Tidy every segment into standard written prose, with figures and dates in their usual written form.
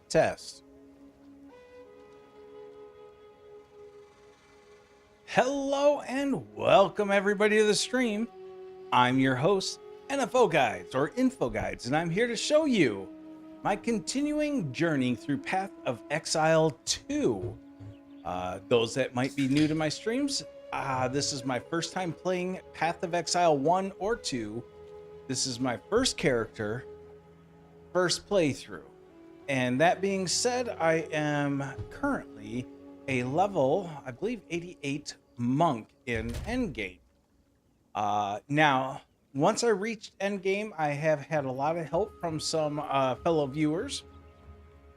Test. Hello and welcome everybody to the stream. I'm your host, NFO Guides or Info Guides, and I'm here to show you my continuing journey through Path of Exile 2. Those that might be new to my streams, this is my first time playing Path of Exile 1 or 2. This is my first character, first playthrough. And that being said, I am currently a level, I believe, 88 monk in Endgame. Now, once I reached Endgame, I have had a lot of help from some fellow viewers,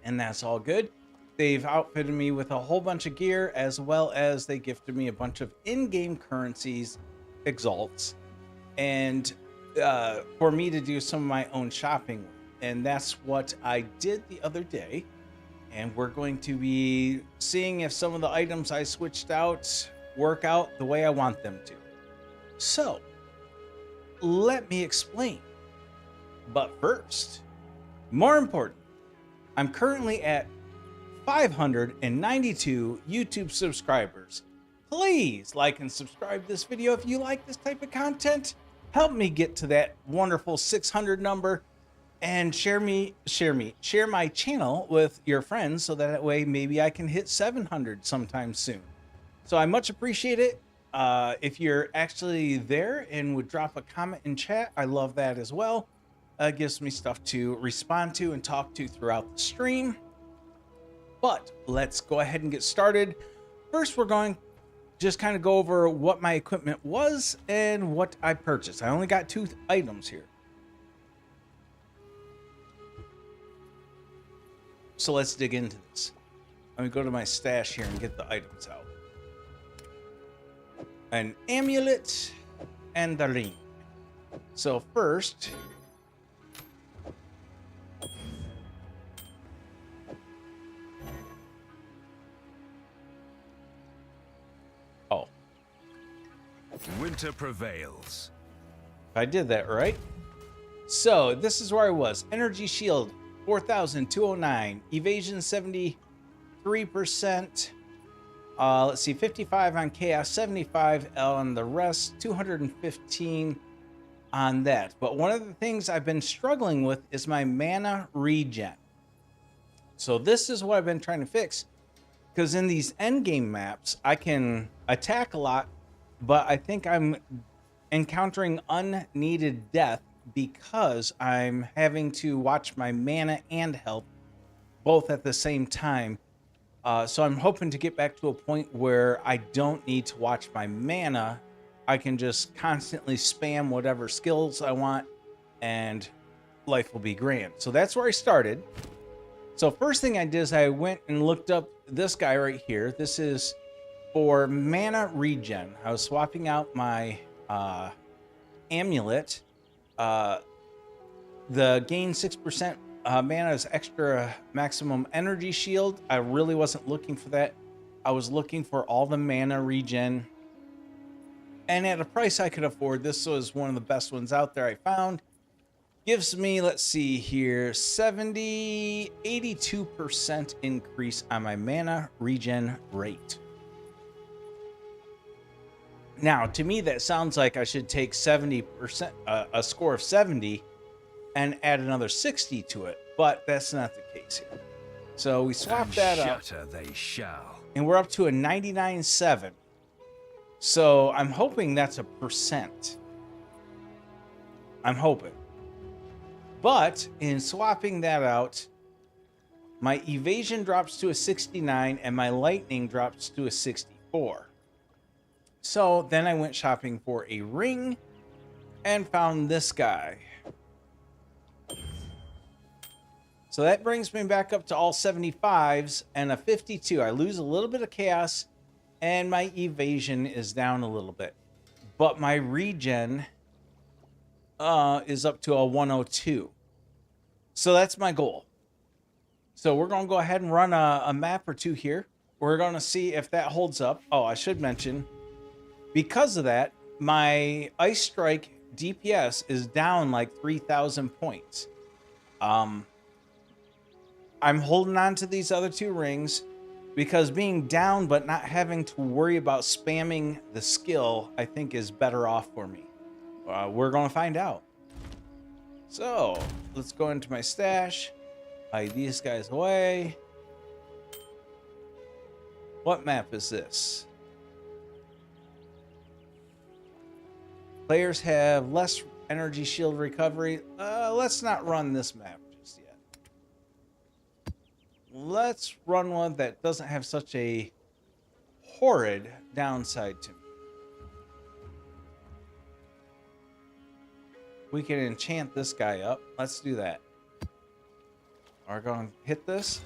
and that's all good. They've outfitted me with a whole bunch of gear, as well as they gifted me a bunch of in-game currencies, exalts, and for me to do some of my own shopping with. And that's what I did the other day. And we're going to be seeing if some of the items I switched out work out the way I want them to. So, let me explain. But first, more important, I'm currently at 592 YouTube subscribers. Please like and subscribe this video if you like this type of content. Help me get to that wonderful 600 number. And share my channel with your friends so that way maybe I can hit 700 sometime soon. So I much appreciate it. If you're actually there and would drop a comment in chat, I love that as well. It gives me stuff to respond to and talk to throughout the stream. But let's go ahead and get started. First, we're going to just kind of go over what my equipment was and what I purchased. I only got 2 items here. So let's dig into this. Let me go to my stash here and get the items out. An amulet and the ring. So first, winter prevails. I did that right. So this is where I was. Energy shield 4,209, evasion 73%. Let's see, 55 on chaos, 75 on the rest, 215 on that. But one of the things I've been struggling with is my mana regen. So this is what I've been trying to fix, because in these endgame maps I can attack a lot, but I think I'm encountering unneeded death because I'm having to watch my mana and health both at the same time. So I'm hoping to get back to a point where I don't need to watch my mana. I can just constantly spam whatever skills I want and life will be grand. So that's where I started. So first thing I did is I went and looked up this guy right here. This is for mana regen. I was swapping out my amulet. The gain 6% mana is extra maximum energy shield. I really wasn't looking for that. I was looking for all the mana regen. And at a price I could afford, this was one of the best ones out there I found. Gives me, let's see here, 82% increase on my mana regen rate. Now, to me, that sounds like I should take 70%, a score of 70, and add another 60 to it, but that's not the case here. So we swap that up, They shall. and we're up to a 99.7. So I'm hoping that's a percent. I'm hoping. But in swapping that out, my evasion drops to a 69, and my lightning drops to a 64. So then I went shopping for a ring and found this guy. So that brings me back up to all 75s and a 52. I lose a little bit of chaos and my evasion is down a little bit. But my regen is up to a 102. So that's my goal. So we're going to go ahead and run a map or two here. We're going to see if that holds up. Oh, I should mention, because of that, my Ice Strike DPS is down like 3,000 points. I'm holding on to these other 2 rings because being down but not having to worry about spamming the skill, I think is better off for me. We're going to find out. So let's go into my stash, hide these guys away. What map is this? Players have less energy shield recovery. Let's not run this map just yet. Let's run one that doesn't have such a horrid downside to me. We can enchant this guy up. Let's do that. We're going to hit this.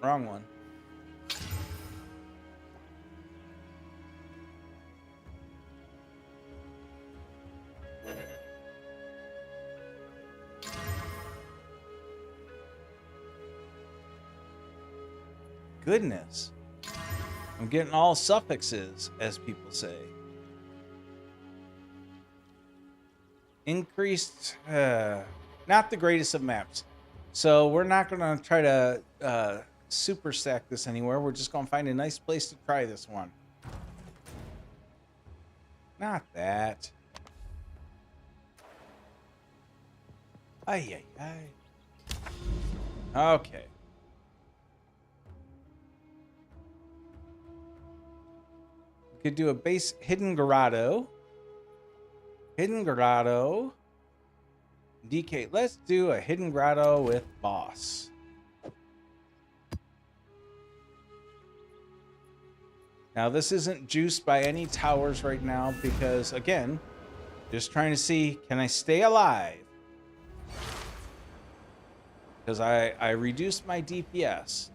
Wrong one. Goodness. I'm getting all suffixes, as people say. Increased, not the greatest of maps. So we're not going to try to super stack this anywhere. We're just going to find a nice place to try this one. Not that. Ay, ay, ay. Okay. We could do a base hidden grotto. Hidden grotto. DK. Let's do a hidden grotto with boss. Now, this isn't juiced by any towers right now because, again, just trying to see, can I stay alive? Because I reduced my DPS.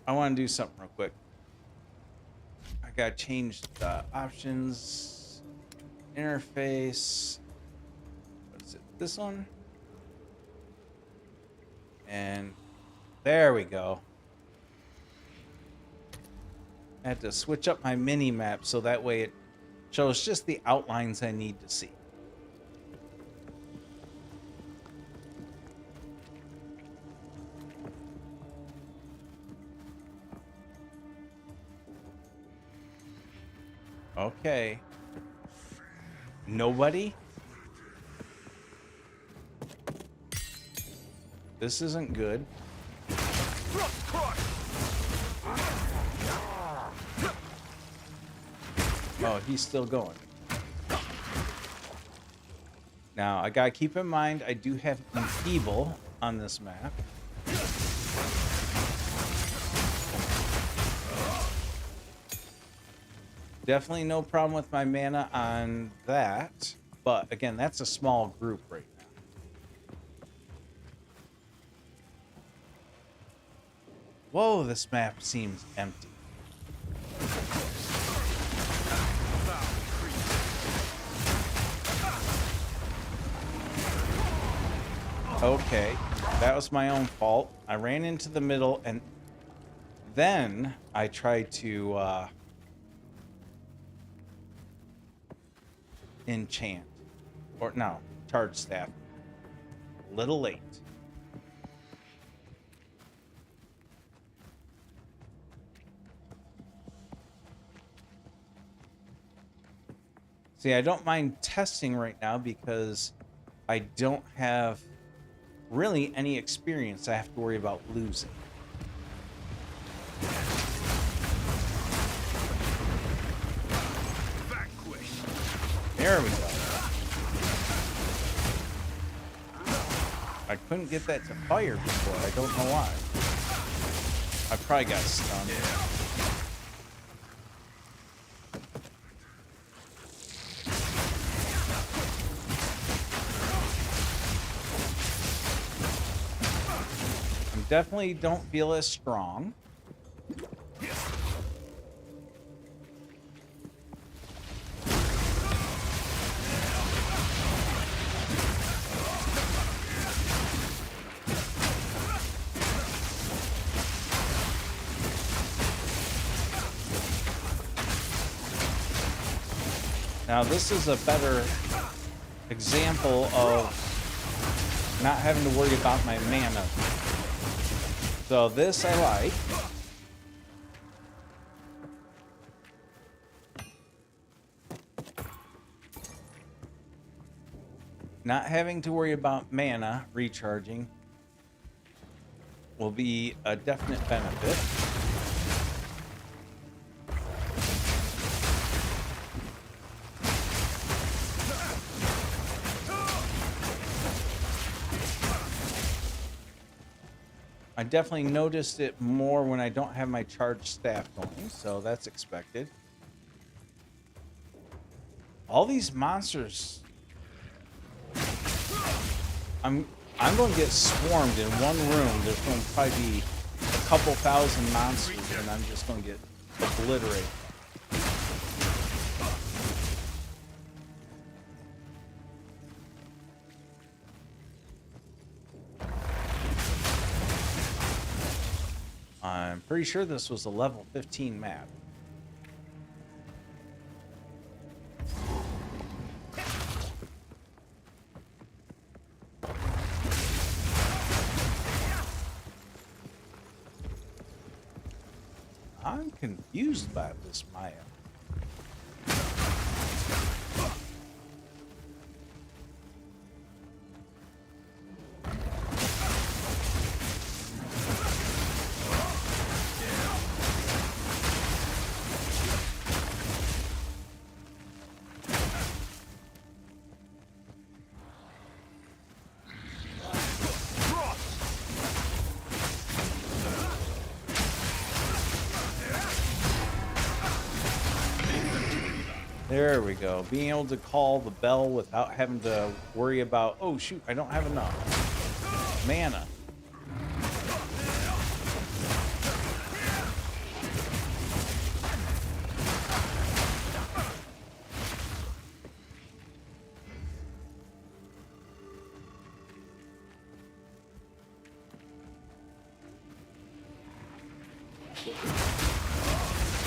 I want to do something real quick. I got to change the options. Interface. What is it? This one? And there we go. I had to switch up my mini map so that way it shows just the outlines I need to see. Okay. Nobody? This isn't good. Oh, he's still going. Now, I gotta keep in mind, I do have Enfeeble on this map. Definitely no problem with my mana on that. But, again, that's a small group right now. Whoa, this map seems empty. Okay, that was my own fault. I ran into the middle and then I tried to enchant. Or no, charge staff. A little late. See, I don't mind testing right now because I don't have really any experience I have to worry about losing. There we go. I couldn't get that to fire before. I don't know why. I probably got stunned. Definitely don't feel as strong. Now this is a better example of not having to worry about my mana. So this I like. Not having to worry about mana recharging will be a definite benefit. I definitely noticed it more when I don't have my charged staff going, so that's expected. All these monsters, I'm going to get swarmed in one room. There's going to probably be a couple thousand monsters, and I'm just going to get obliterated. I'm pretty sure this was a level 15 map. I'm confused by this Maya. There we go. Being able to call the bell without having to worry about, oh shoot, I don't have enough mana.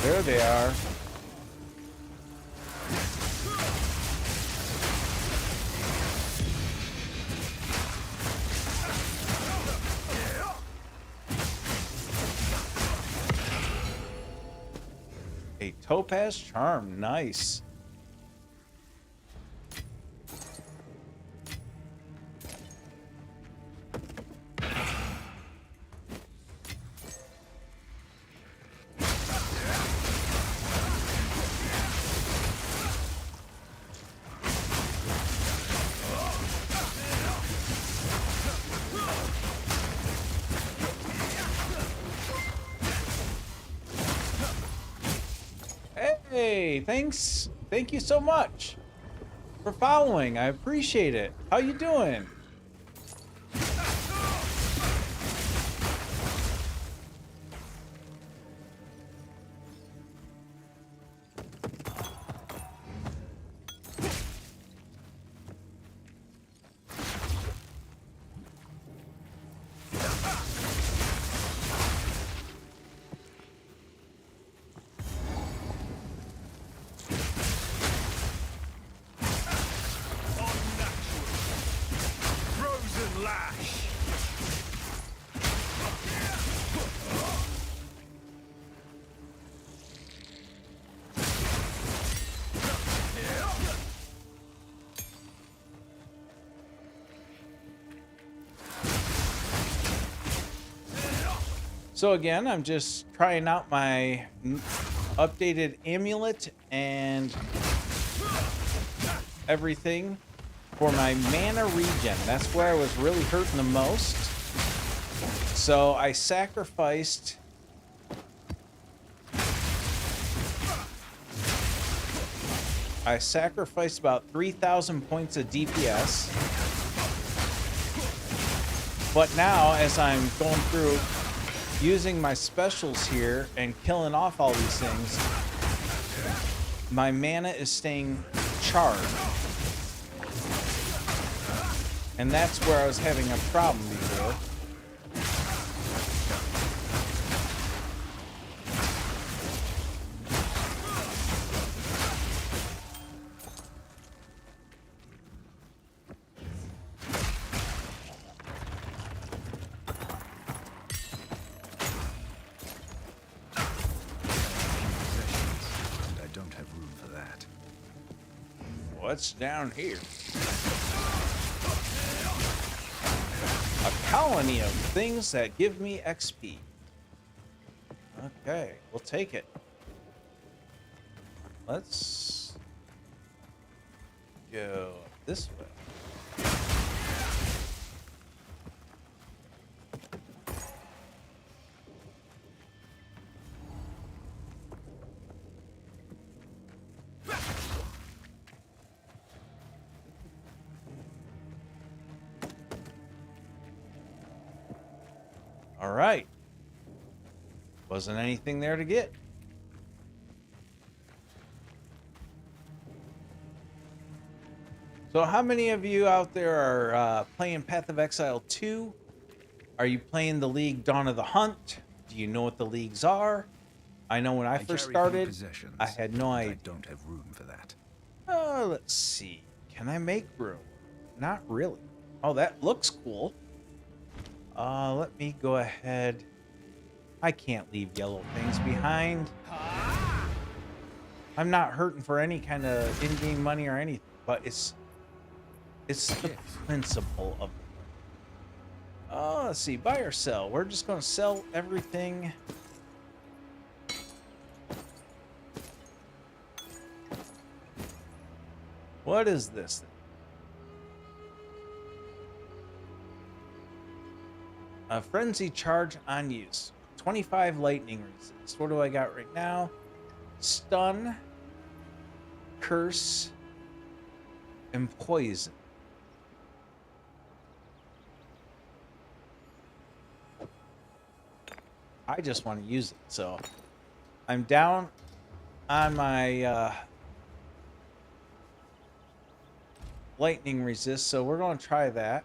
There they are. A topaz charm, nice. Hey, thanks. Thank you so much for following. I appreciate it. How you doing? So again, I'm just trying out my updated amulet and everything for my mana regen. That's where I was really hurting the most. So I sacrificed about 3,000 points of DPS. But now, as I'm going through using my specials here and killing off all these things, my mana is staying charged. And that's where I was having a problem before. What's down here? A colony of things that give me XP. Okay, we'll take it. Let's go this way. All right. Wasn't anything there to get. So how many of you out there are playing Path of Exile 2? Are you playing the League Dawn of the Hunt? Do you know what the leagues are? I know when I first started, I had no idea. I don't have room for that. Let's see. Can I make room? Not really. Oh, that looks cool. Let me go ahead. I can't leave yellow things behind. I'm not hurting for any kind of in-game money or anything, but it's the principle of it. Let's see. Buy or sell. We're just going to sell everything. What is this thing? A frenzy charge on use. 25 lightning resist. What do I got right now? Stun, curse, and poison. I just want to use it, so I'm down on my lightning resist, so we're going to try that.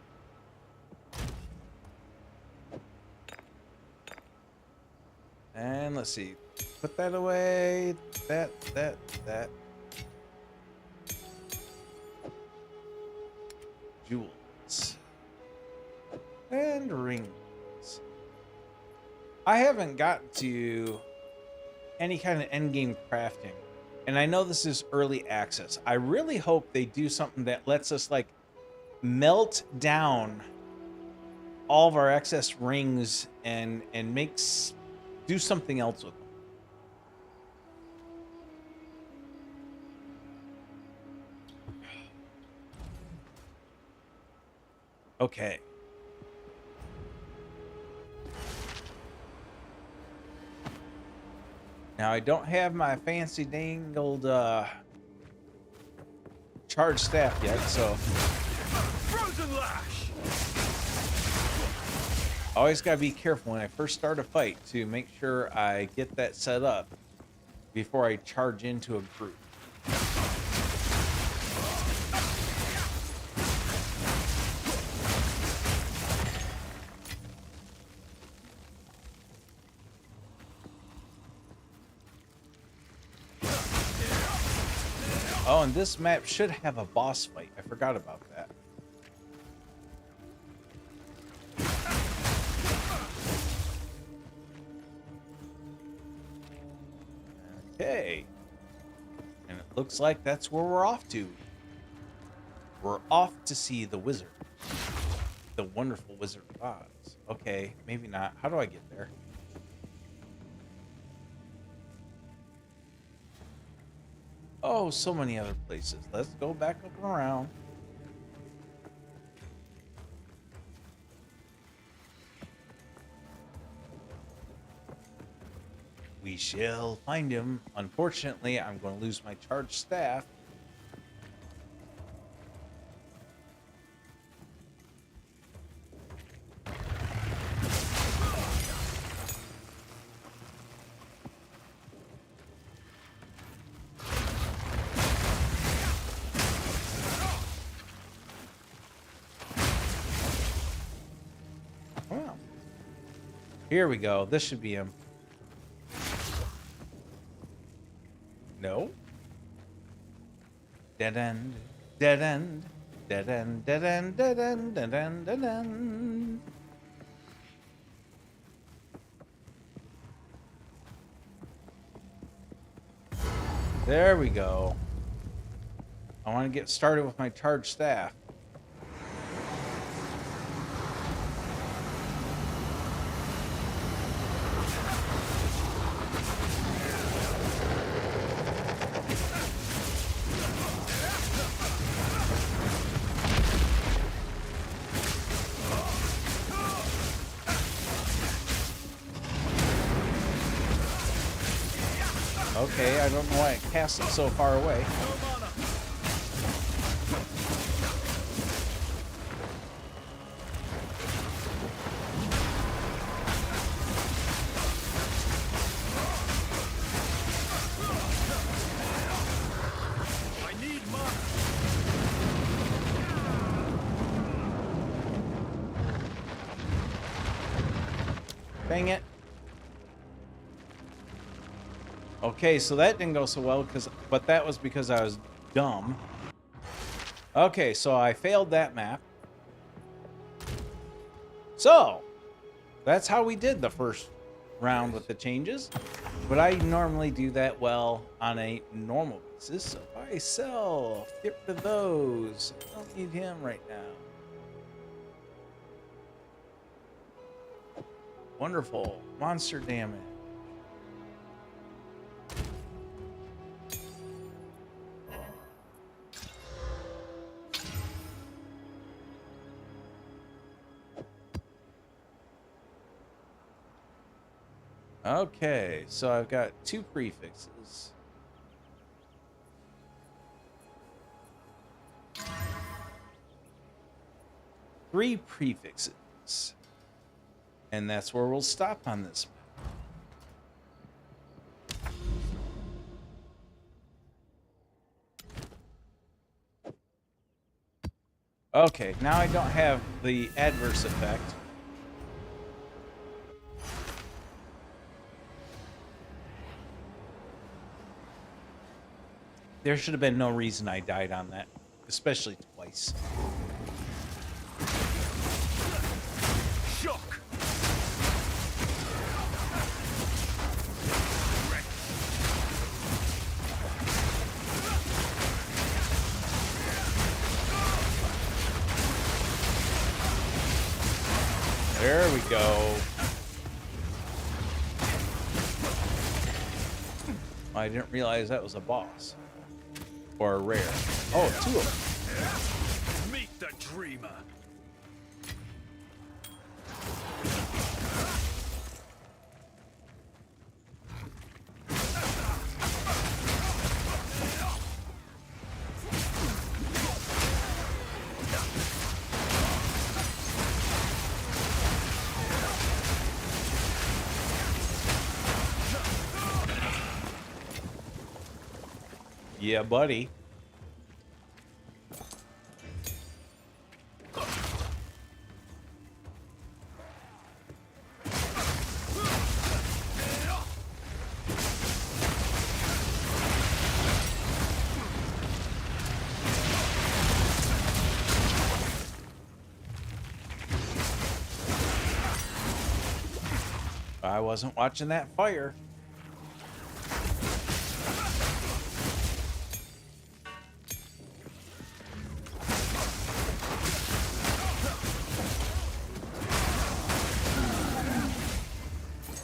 And let's see. Put that away. That. Jewels. And rings. I haven't gotten to any kind of endgame crafting. And I know this is early access. I really hope they do something that lets us, like, melt down all of our excess rings and do something else with them. Okay. Now I don't have my fancy dangled charge staff yet, so Frozen Lash! always gotta be careful when I first start a fight to make sure I get that set up before I charge into a group. Oh, and this map should have a boss fight. I forgot about that. Okay. And it looks like that's where we're off to. We're off to see the wizard. The wonderful Wizard of Oz. Okay, maybe not. How do I get there? Oh, so many other places. Let's go back up and around. We shall find him. Unfortunately, I'm going to lose my charged staff. Well, here we go. This should be him. No. Dead end. Dead end. Dead end. Dead end. Dead end. Dead end. Dead end. There we go. I want to get started with my charged staff. Okay, I don't know why it cast it so far away. I need mana. Dang it. Okay, so that didn't go so well, but that was because I was dumb. Okay, so I failed that map. So, that's how we did the first round with the changes. But I normally do that well on a normal basis. So buy, sell, get rid of those. I don't need him right now. Wonderful. Monster damage. Okay, so I've got 2 prefixes. Three prefixes. And that's where we'll stop on this map. Okay, now I don't have the adverse effect. There should have been no reason I died on that, especially twice. Shock. There we go. I didn't realize that was a boss. Or a rare. Oh, 2 of them. Meet the dreamer. Yeah, buddy. I wasn't watching that fire.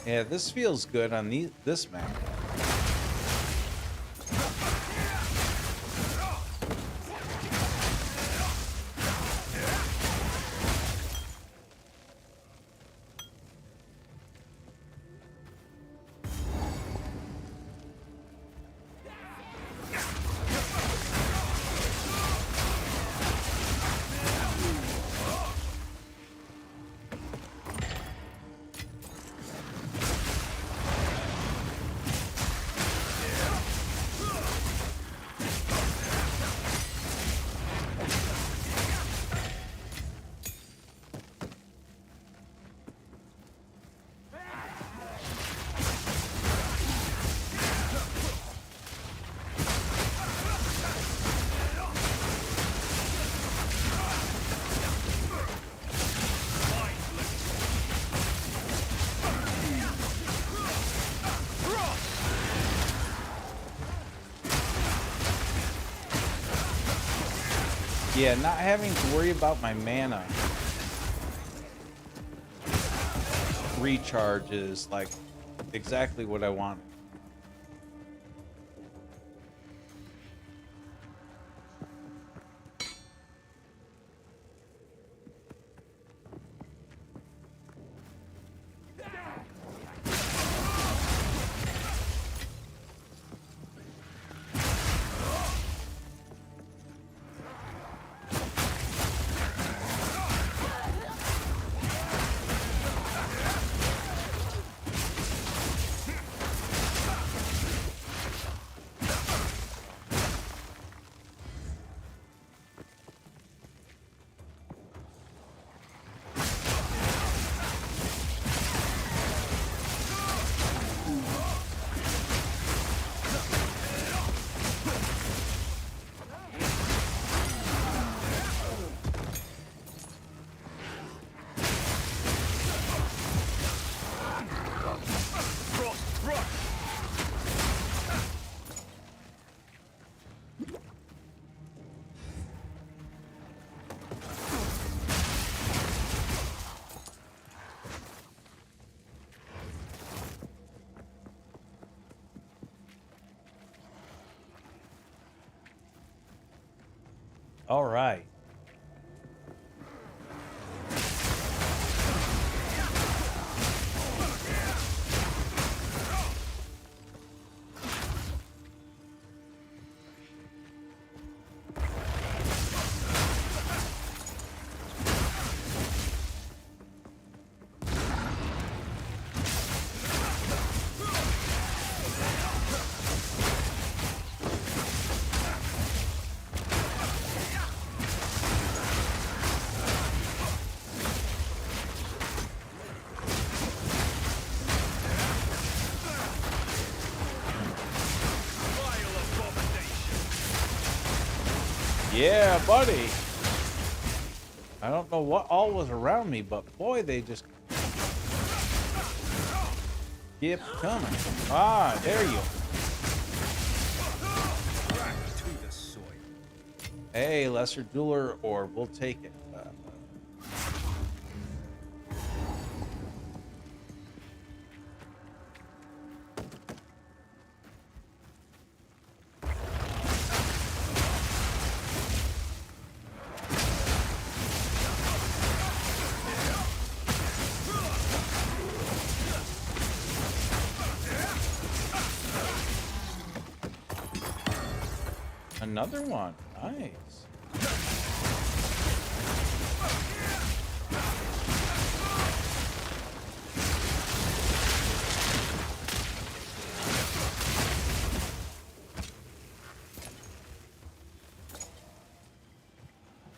Yeah, this feels good on this map. Yeah, not having to worry about my mana recharge is like exactly what I wanted. All right. Yeah, buddy. I don't know what all was around me, but boy, they just kept coming. Ah, there you. To the soil. Hey, lesser jeweler, or we'll take it. Another one. Nice.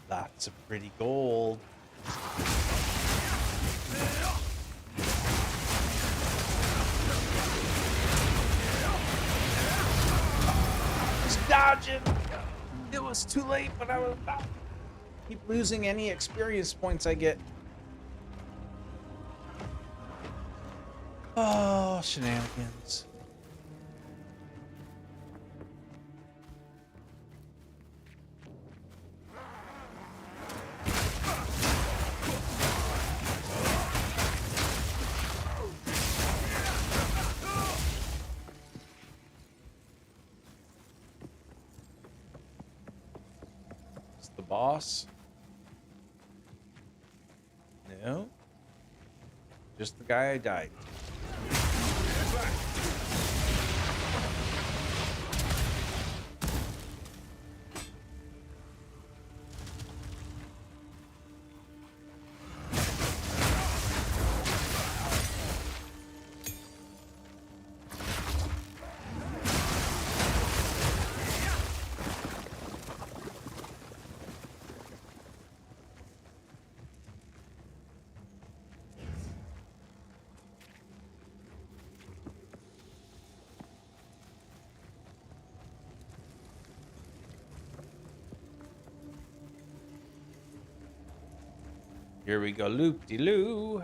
Lots of pretty gold. Just dodging. It was too late, but I was about to keep losing any experience points I get. Oh, shenanigans. It's the boss. No. Just the guy I died. Here we go, loop-de-loo.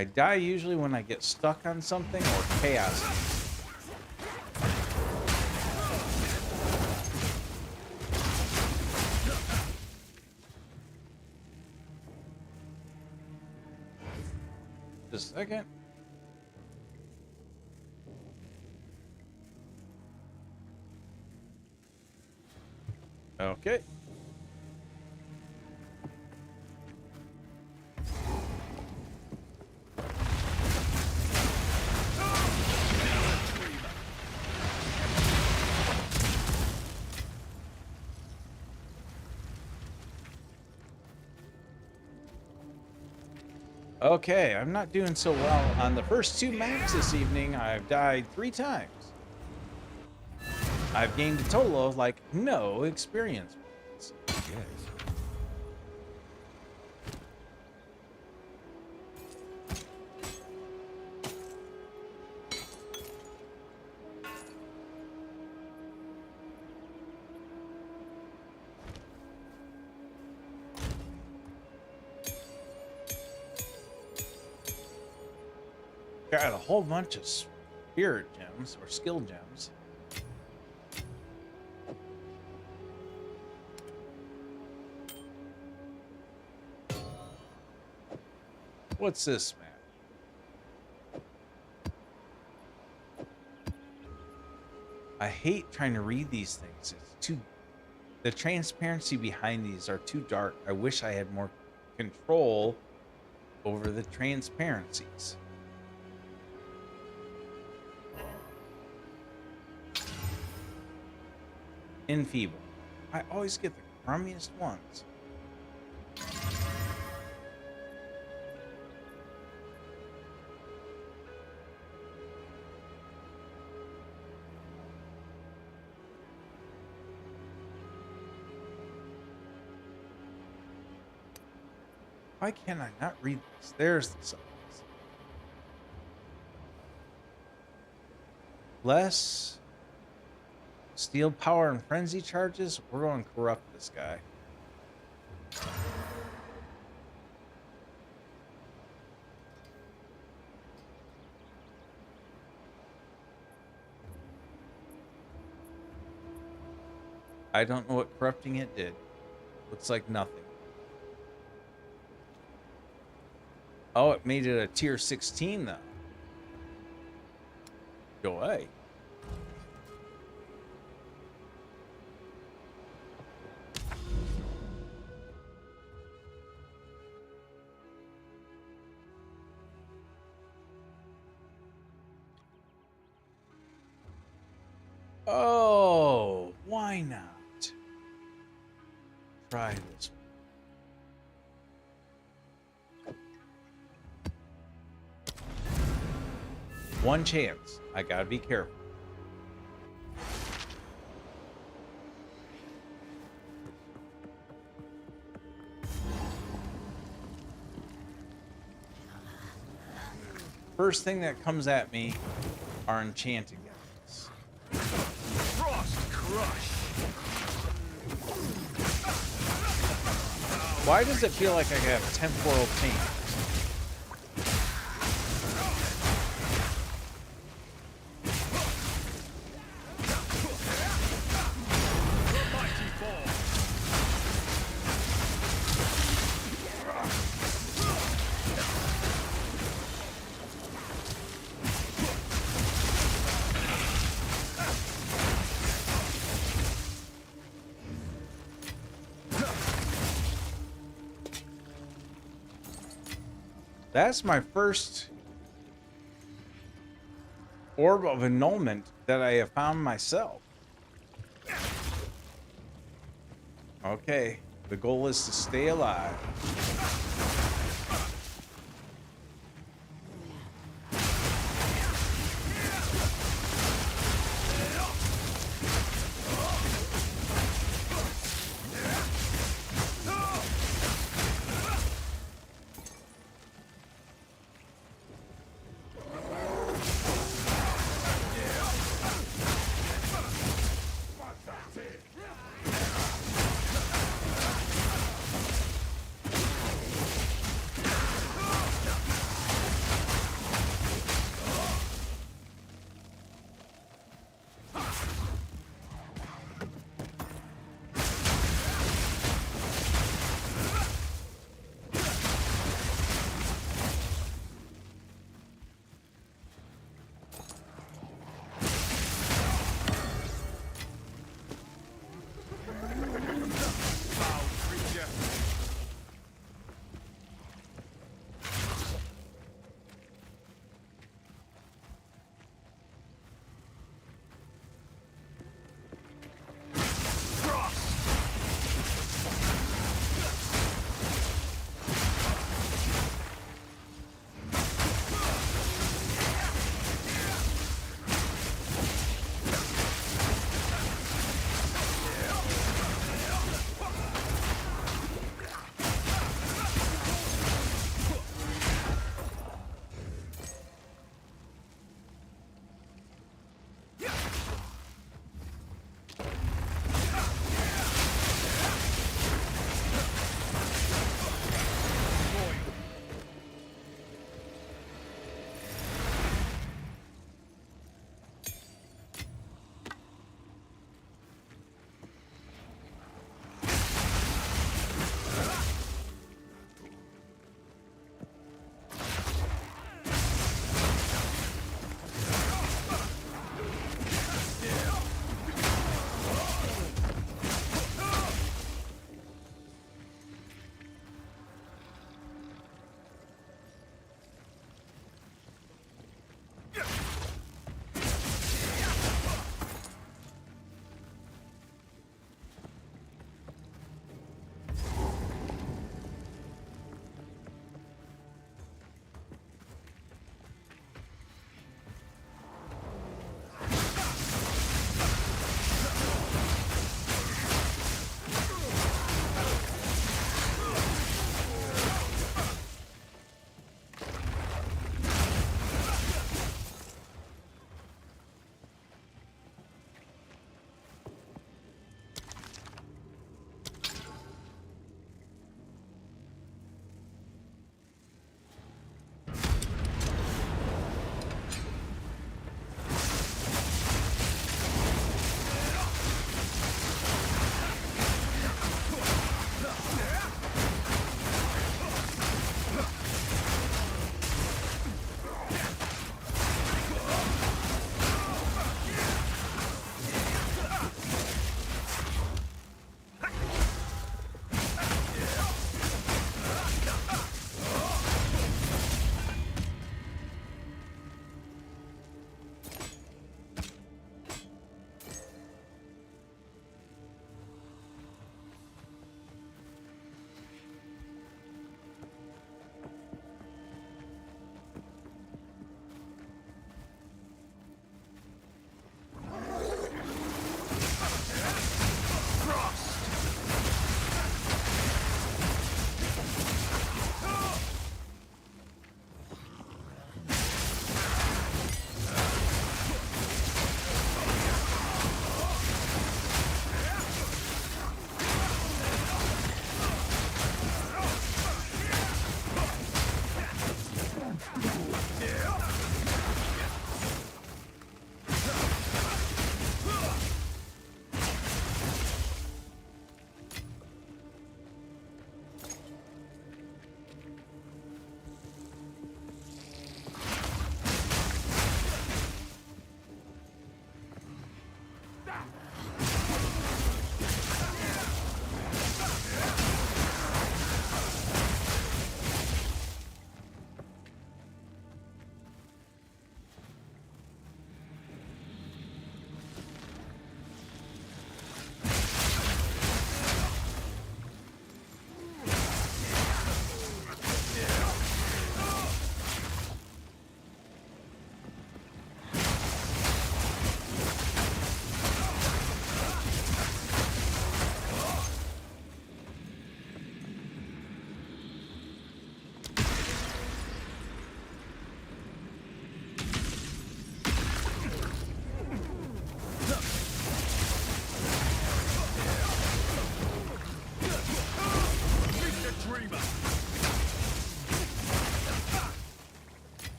I die usually when I get stuck on something or chaos. Just a second. Okay. Okay, I'm not doing so well on the first 2 maps this evening. I've died 3 times. I've gained a total of like no experience points. Yes. Got a whole bunch of spirit gems or skill gems. What's this map? I hate trying to read these things. It's too, the transparency behind these are too dark. I wish I had more control over the transparencies. Enfeeble. I always get the crummiest ones. Why can I not read this? There's the signs. Less steel power and frenzy charges. We're going to corrupt this guy. I don't know what corrupting it did. Looks like nothing. Oh, it made it a tier 16 though. Go away. Oh, why not? Try this. One chance. I gotta be careful. First thing that comes at me are enchanted guys. Frost crush. Why does it feel like I have temporal pain? Mighty fall. That's my first orb of annulment that I have found myself. Okay, the goal is to stay alive.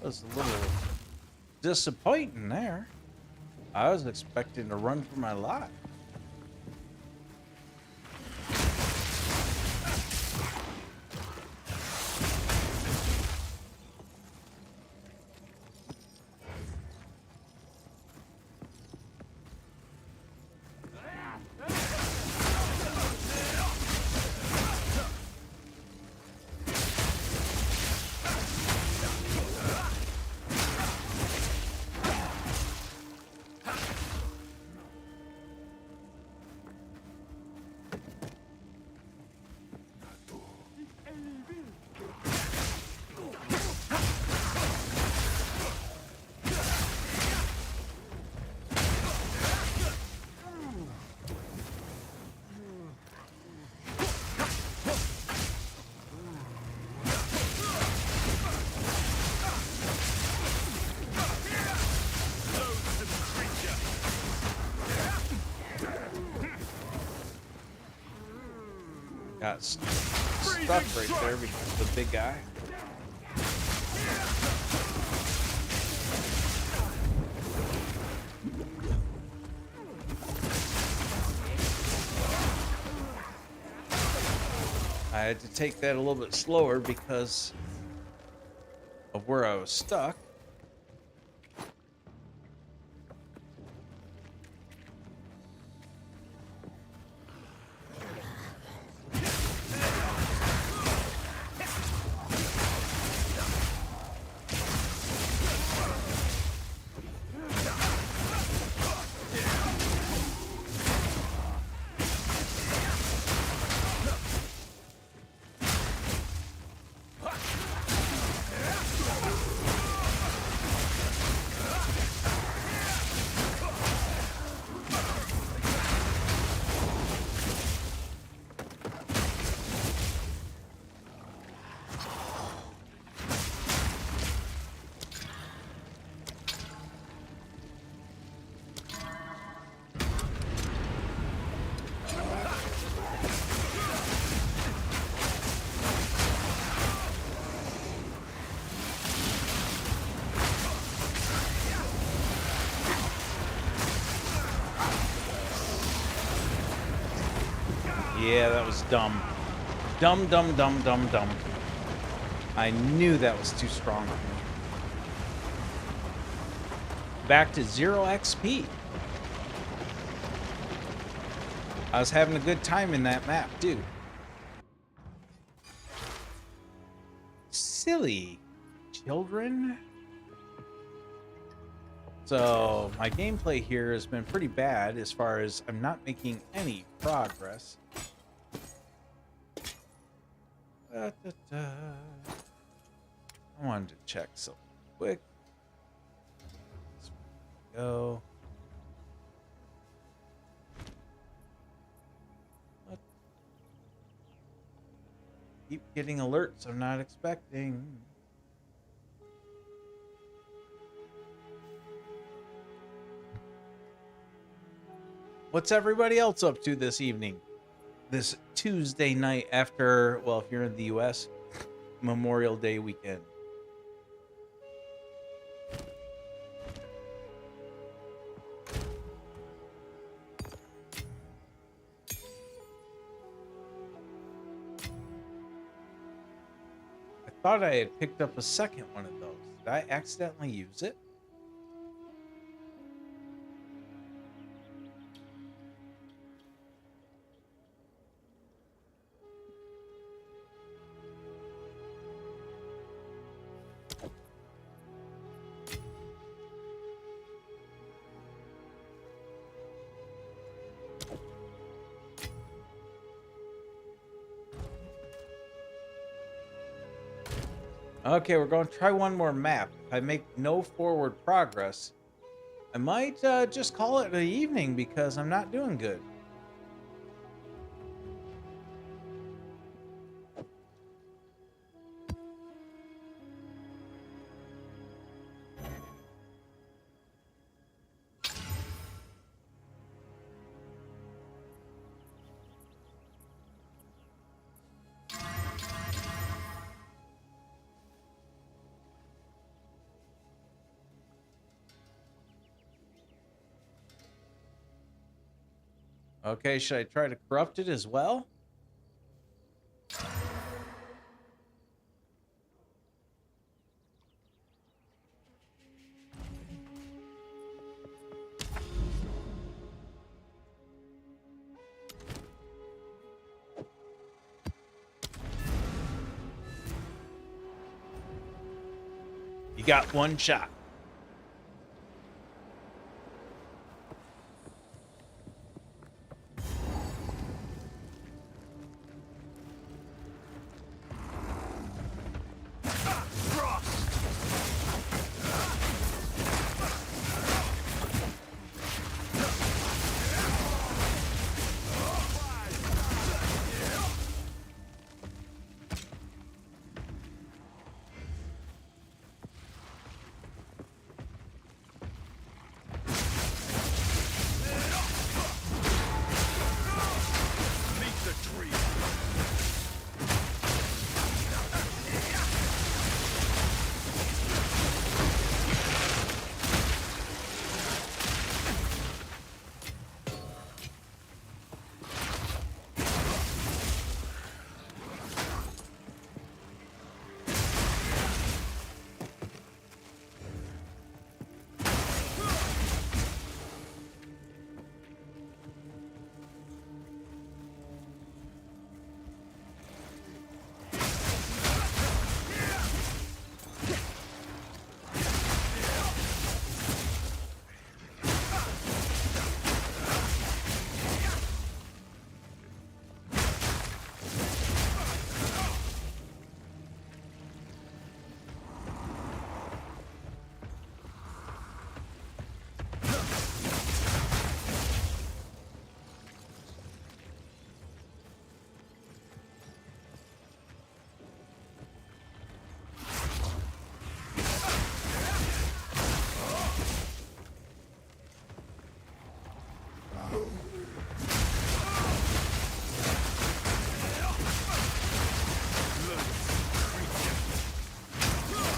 was a little disappointing there. I was expecting to run for my life. Got stuck right there because of the big guy. I had to take that a little bit slower because of where I was stuck. Yeah, that was dumb. Dumb, dumb, dumb, dumb, dumb. I knew that was too strong for me. Back to 0 XP. I was having a good time in that map, too. Silly children. So, my gameplay here has been pretty bad as far as I'm not making any progress. I wanted to check something quick. Go. What? Keep getting alerts I'm not expecting. What's everybody else up to this evening? This Tuesday night after, well, if you're in the US, Memorial Day weekend. I thought I had picked up a second one of those. Did I accidentally use it? Okay, we're going to try one more map. If I make no forward progress, I might just call it an evening because I'm not doing good. Okay, should I try to corrupt it as well? You got one shot. Meet the tree.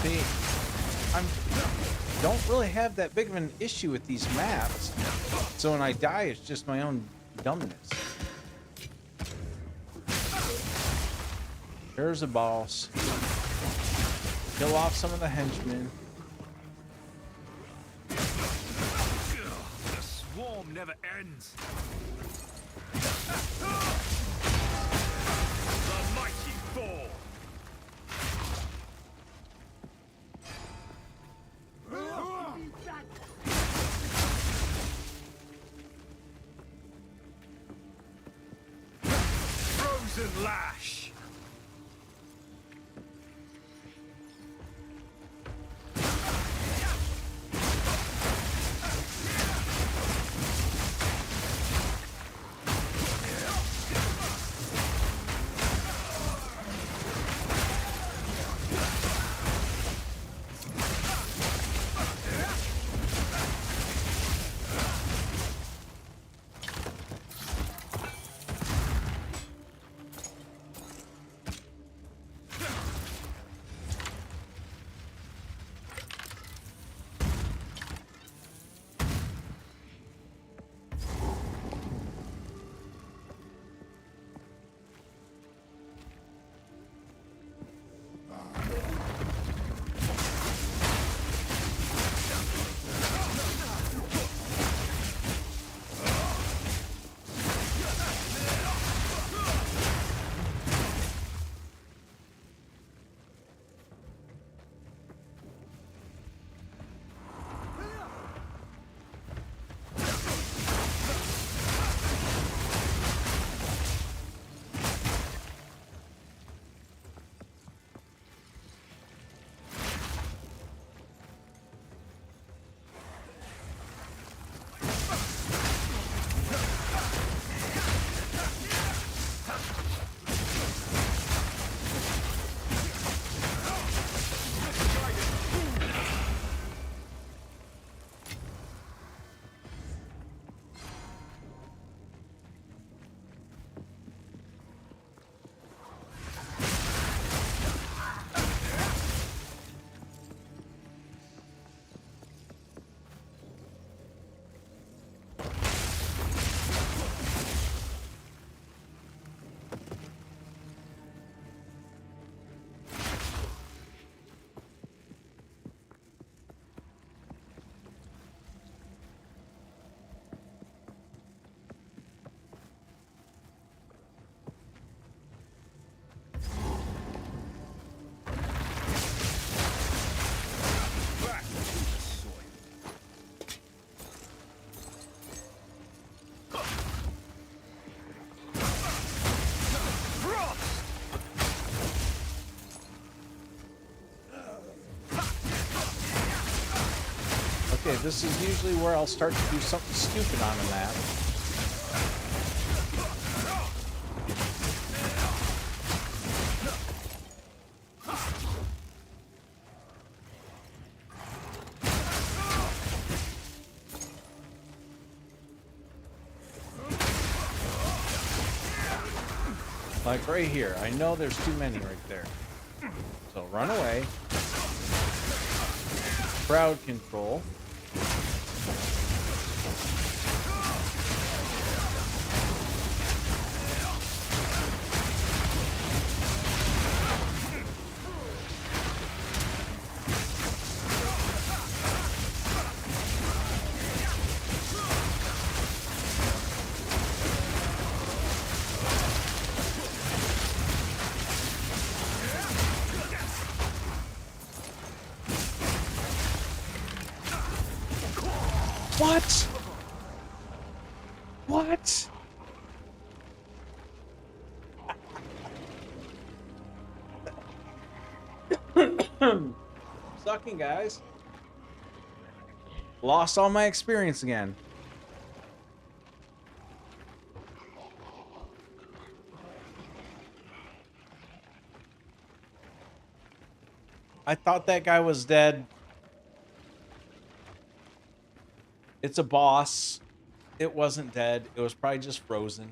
See, I'm don't really have that big of an issue with these maps. So when I die, it's just my own dumbness. There's a boss. Kill off some of the henchmen. The swarm never ends. The mighty fall. Frozen lash. this is usually where I'll start to do something stupid on a map. Like right here. I know there's too many right there. So run away. Crowd control. What? What? Sucking, guys. Lost all my experience again. I thought that guy was dead. It's a boss. It wasn't dead. It was probably just frozen.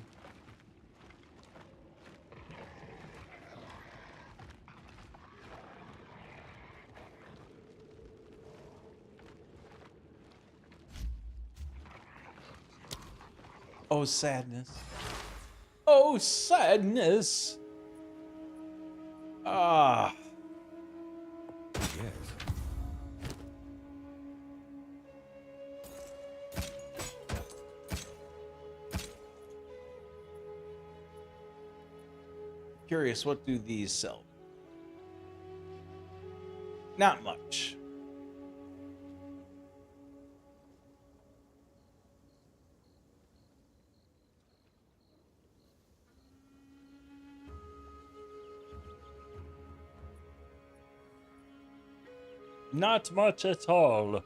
Oh, sadness. Oh, sadness. Ah. Yes. Curious, what do these sell? Not much. Not much at all.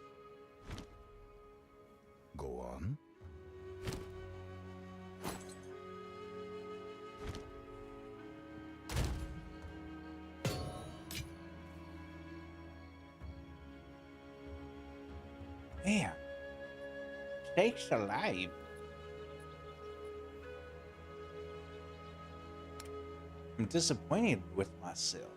Go on. Man. Stakes alive. I'm disappointed with myself.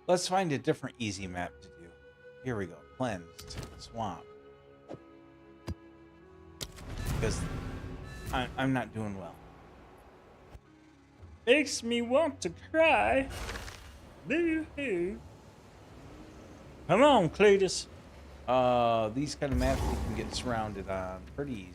Let's find a different easy map to do. Here we go. Cleansed. Swamp. Because I'm not doing well. Makes me want to cry. Boo-hoo. Come on, Cletus. These kind of maps you can get surrounded on pretty easy.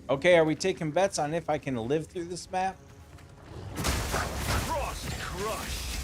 Okay, are we taking bets on if I can live through this map? Frost Crush.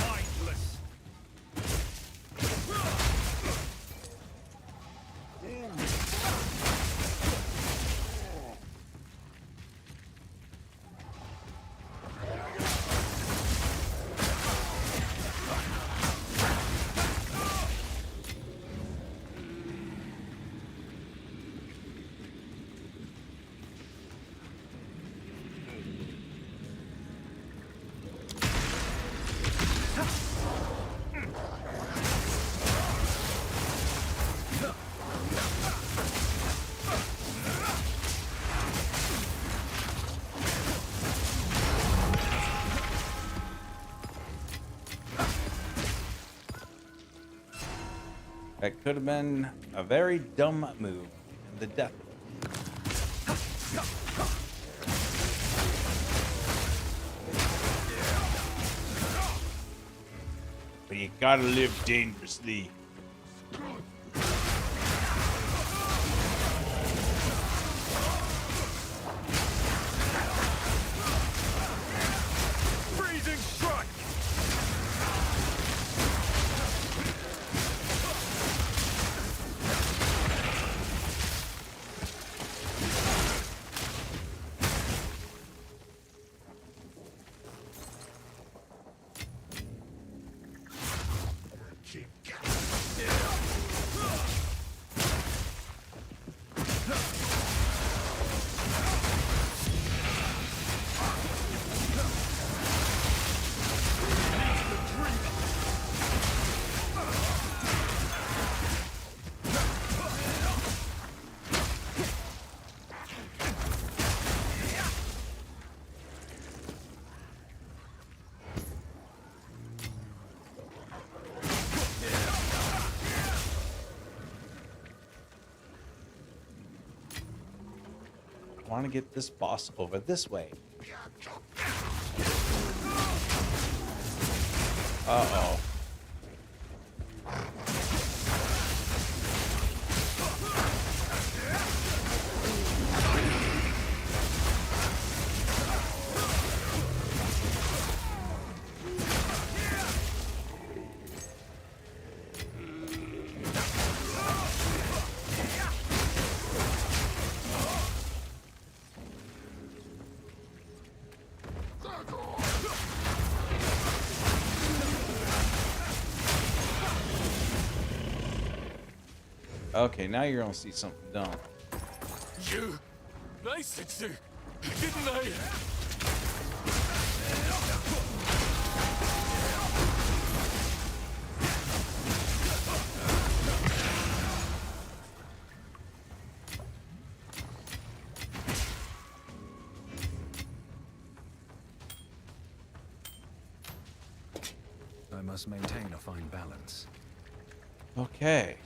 Mindless. That could have been a very dumb move. The death. But you gotta live dangerously. Freezing Strike. I want to get this boss over this way. Uh-oh. Okay, now you're gonna see something dumb. You. They said so, didn't they? I must maintain a fine balance. Okay.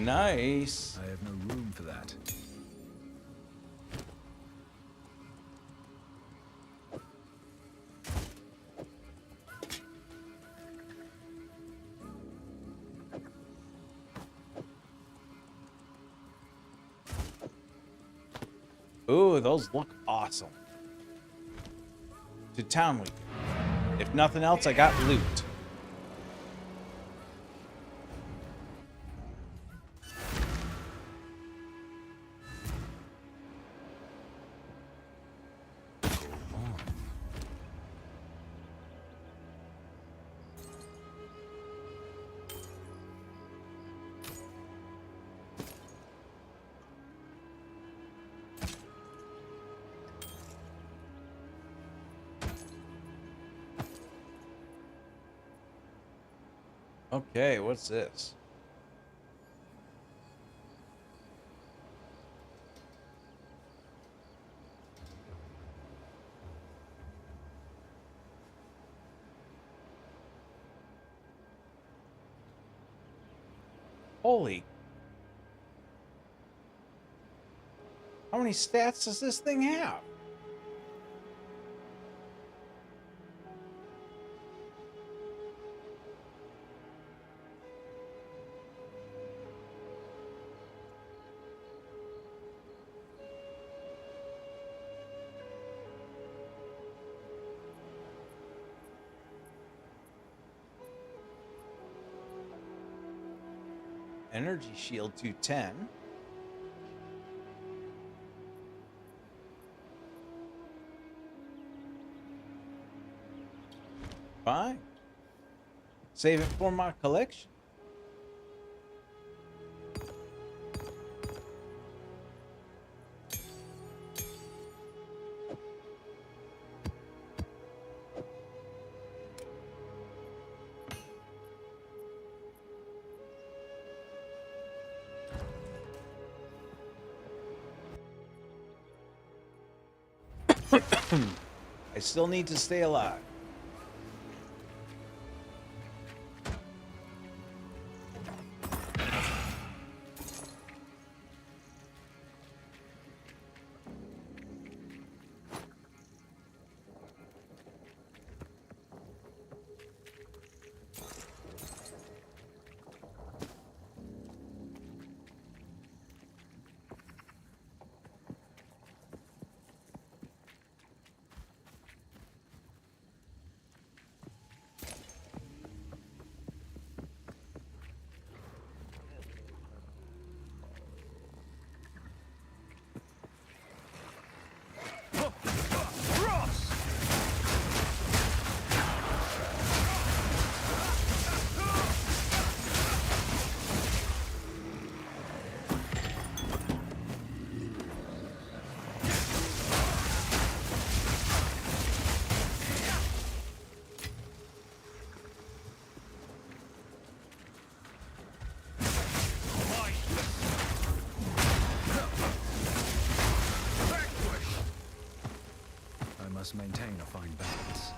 Nice. I have no room for that. Ooh, those look awesome. To town week. If nothing else, I got loot. Okay, what's this? Holy. How many stats does this thing have? Energy shield 210. Fine. Save it for my collection. I still need to stay alive. I must maintain a fine balance.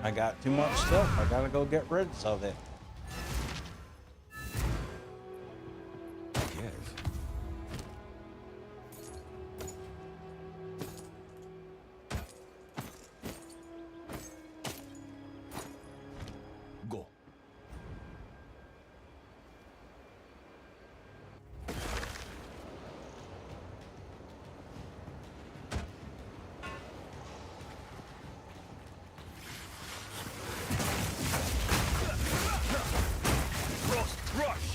I got too much stuff. I gotta go get rid of it. Yes. Go. Frost rush!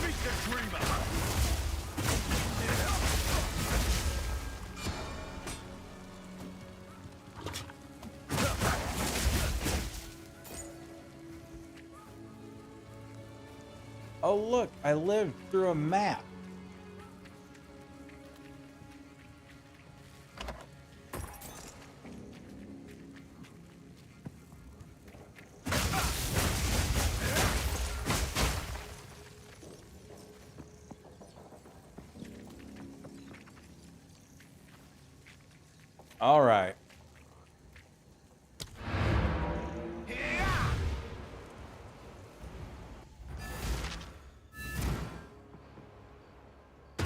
Meet the dreamer! Oh, look, I lived through a map. All right.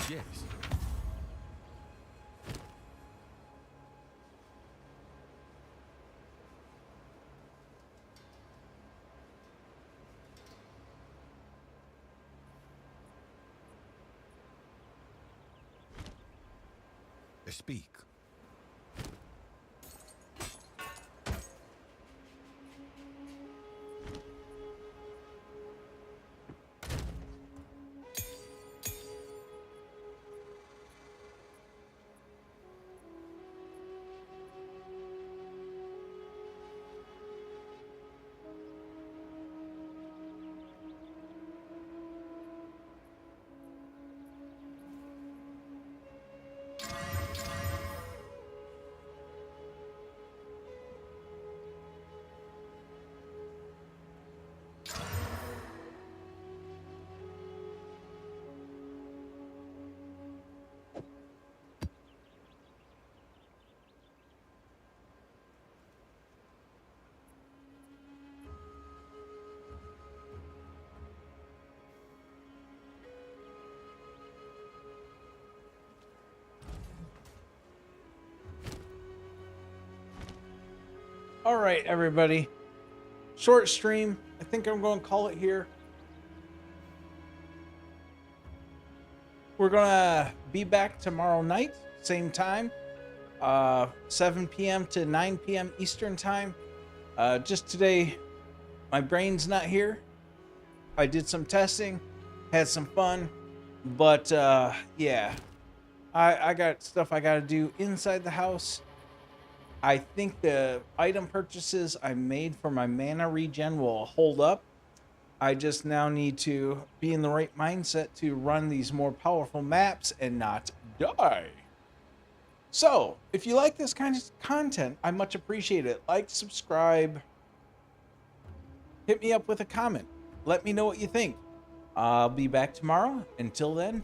Yes. Speak. All right, everybody. Short stream. I think I'm going to call it here. We're going to be back tomorrow night, same time, 7 p.m. to 9 p.m. Eastern time. Just today, my brain's not here. I did some testing, had some fun, but yeah, I got stuff I got to do inside the house. I think the item purchases I made for my mana regen will hold up. I just now need to be in the right mindset to run these more powerful maps and not die. So, if you like this kind of content, I much appreciate it. Like, subscribe, hit me up with a comment. Let me know what you think. I'll be back tomorrow. Until then,